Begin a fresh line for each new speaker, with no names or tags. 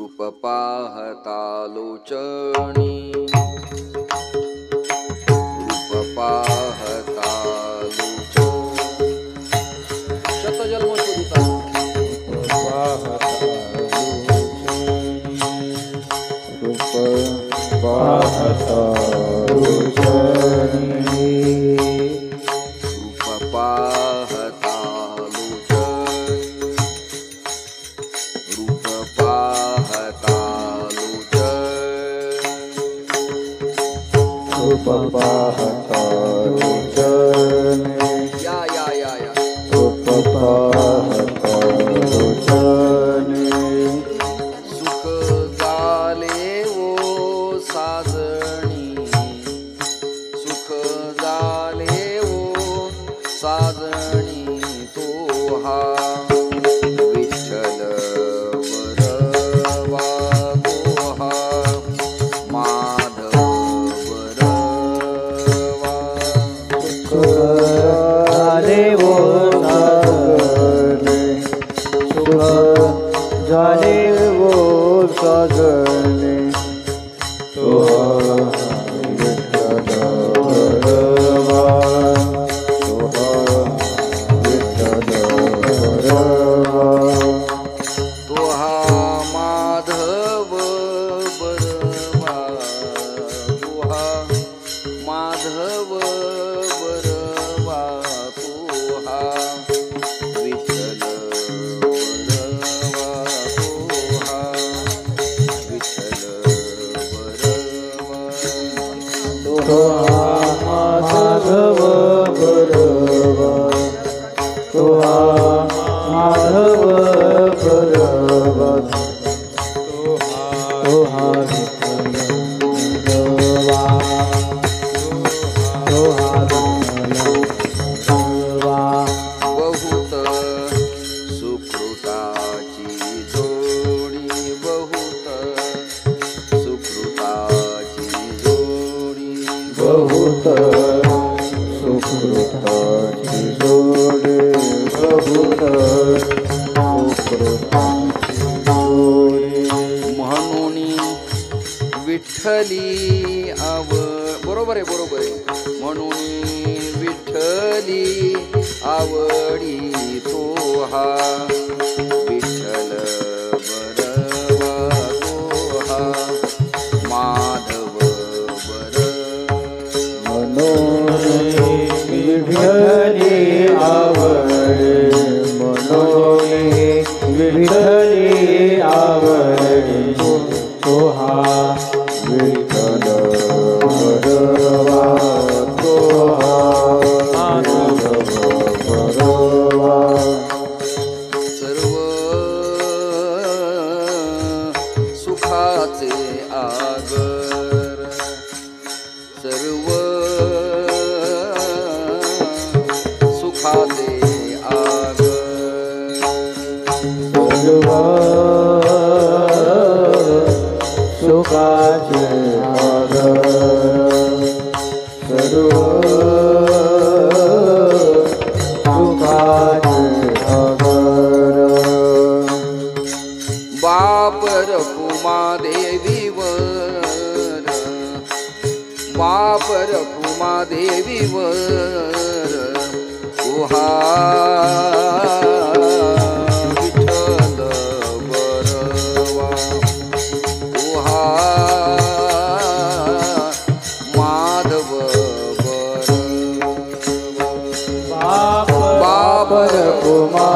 रूप पाहता लोचणी, रूप पाहता लोचणी, शतजन्म शोधिता
रूप पाहता लोचणी,
रूप पाहता लोचणी, रूप पाहता लोचणी,
रूप पाहता लोचणी,
या
रूप पाहता लोचणी,
सुख झाले ओ साजणी, सुख झाले ओ साजणी, तो हा विठ्ठल वरवा, तो हा माधव वरवा,
झाले वो साजणे, सुख झाले वो साजणे, तो विठ्ठल वरवा, तो विठ्ठल वरवा,
तो हा माधव बरवा, तो हा माधव बरवा, तो हा विठ्ठल बरवा, तो हा विठ्ठल बरवा,
तो माधव बरवा, तो माधव बरवा, तो विठ्ठल बरवा, तो विठ्ठल बरवा.
बहुत सुकृताची जोडी, बहुत सुकृताची जोडी,
बहुत सुकृताची जोडी, बहुत सुकृताची जोडी,
म्हणून विठ्ठली बरोबर आहे म्हणून विठ्ठली आवडी, तो हा विठ्ठल बरवा, तो हा माधव बरवा,
म्हणून विठ्ठली आवडे, म्हणून विठ्ठली आवडे, तो हा विठ्ठल बरवा, तो माधव बरवा.
सर्व सुखाचे आगर, सर्व सुखाचे आगर,
सर्व सुखाचे आगर, सर्व सुखाचे आगर,
बापर कुमा देवीवर, बापर कुमा देवीवर, तुहा विठ्ठल बरवा, तुहा माधव बरवा,
बापर कुमा